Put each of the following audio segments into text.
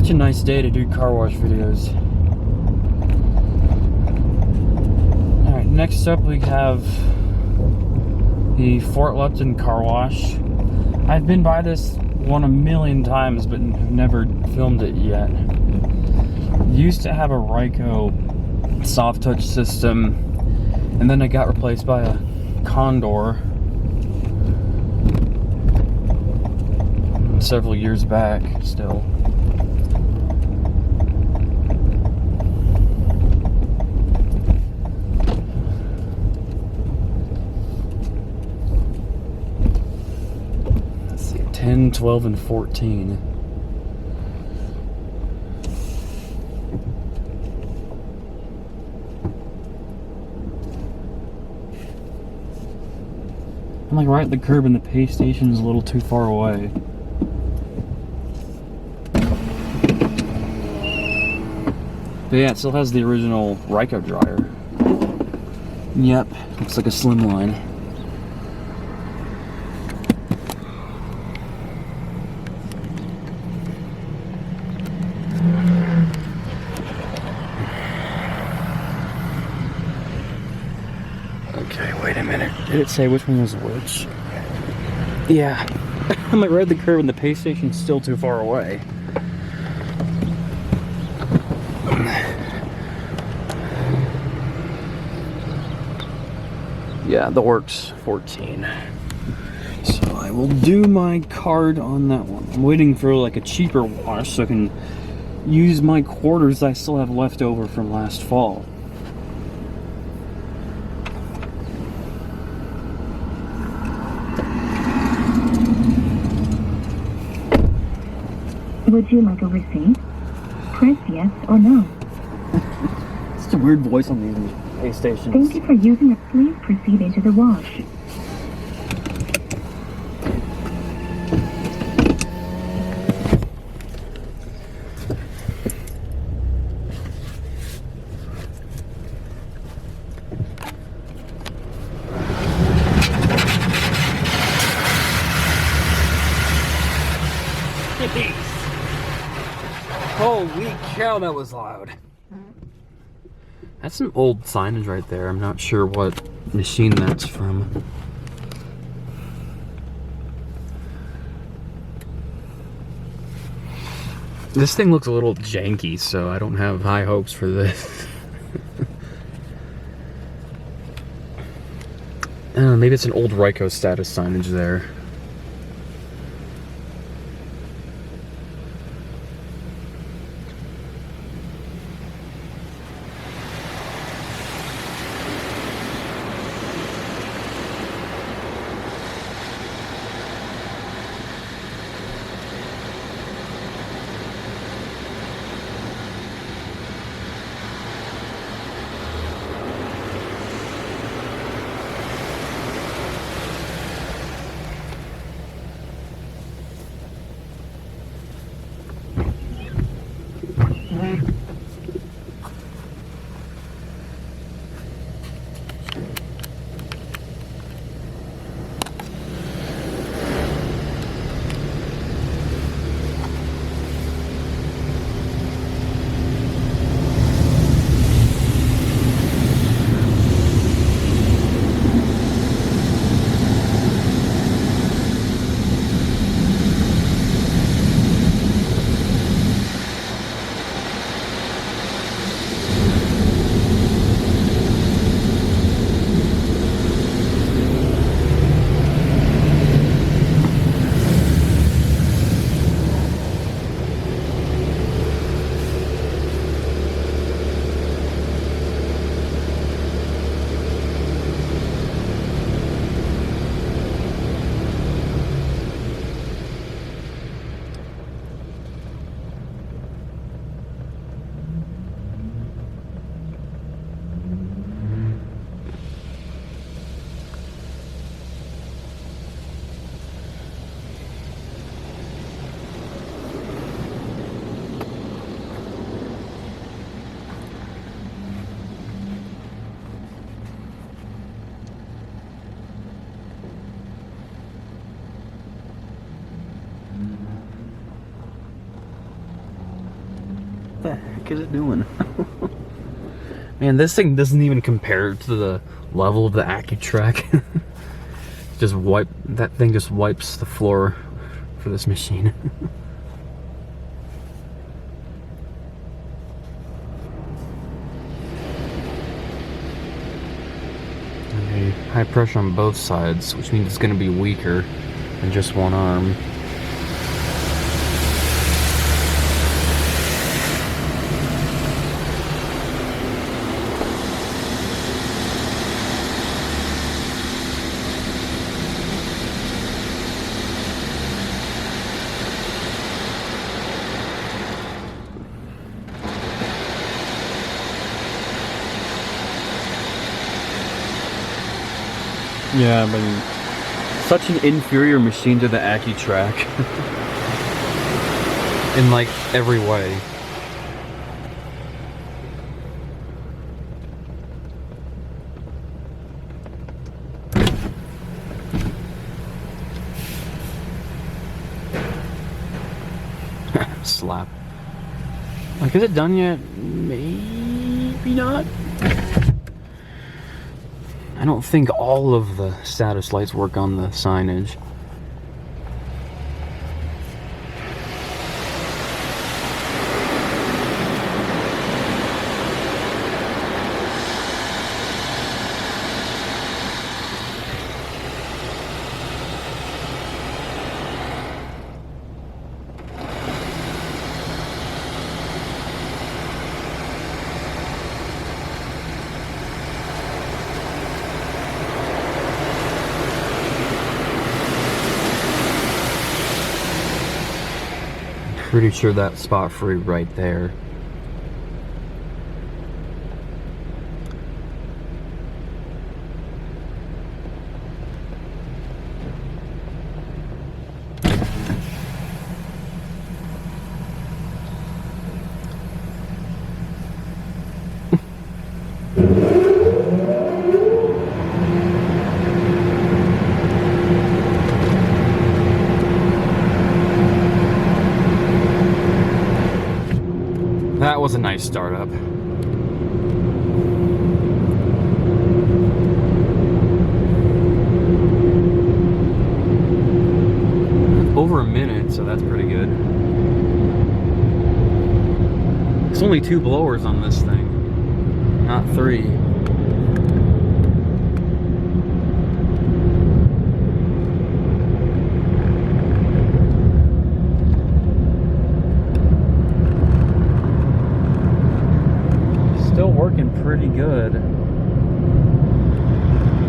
Such a nice day to do car wash videos. Alright, next up we have the Lupton Car Wash. I've been by this one a million times, but have never filmed it yet. Used to have a Ryko soft touch system, and then it got replaced by a Kondor several years back still. Let's see, 10, 12, and 14. I'm like right at the curb and the pay station is a little too far away. But yeah, it still has the original Ryko dryer. Yep, looks like a Slimline. Okay, wait a minute. Did it say which one was which? Yeah. I'm like right at the curb and the pay station's still too far away. Yeah, the Works 14. So I will do my card on that one. I'm waiting for like a cheaper wash so I can use my quarters I still have left over from last fall. Would you like a receipt? Press yes or no. It's a weird voice on the pay station. Thank you for using it. Please proceed into the wash. Holy cow, that was loud. That's some old signage right there. I'm not sure what machine that's from. This thing looks a little janky, so I don't have high hopes for this. I don't know, maybe it's an old Ryko status signage there. heck is it doing? Man, this thing doesn't even compare to the level of the AccuTrack. That thing just wipes the floor for this machine. Okay, high pressure on both sides, which means it's going to be weaker than just one arm. Yeah, but such an inferior machine to the AccuTrack. In like every way. Slap. Like, is it done yet? Maybe not. I don't think all of the status lights work on the signage. Pretty sure that's spot free right there. That was a nice startup. Over a minute, so that's pretty good. There's only 2 blowers on this thing, not 3. Still working pretty good.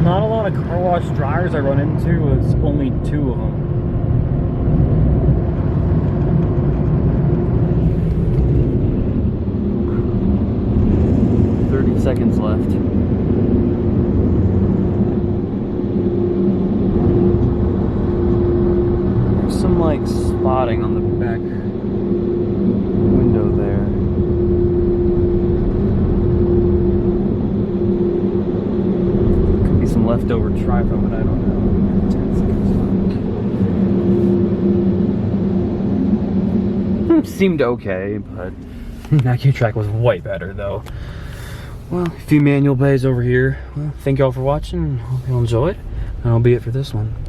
Not a lot of car wash dryers I run into, it's only 2 of them. Seconds left. There's some like spotting on the back window there. Could be some leftover tri-foam, but I don't know. 10 seconds left. Seemed okay, but AccuTrack was way better though. Well, a few manual bays over here. Well, thank y'all for watching. Hope you'll enjoy it. And that'll be it for this one.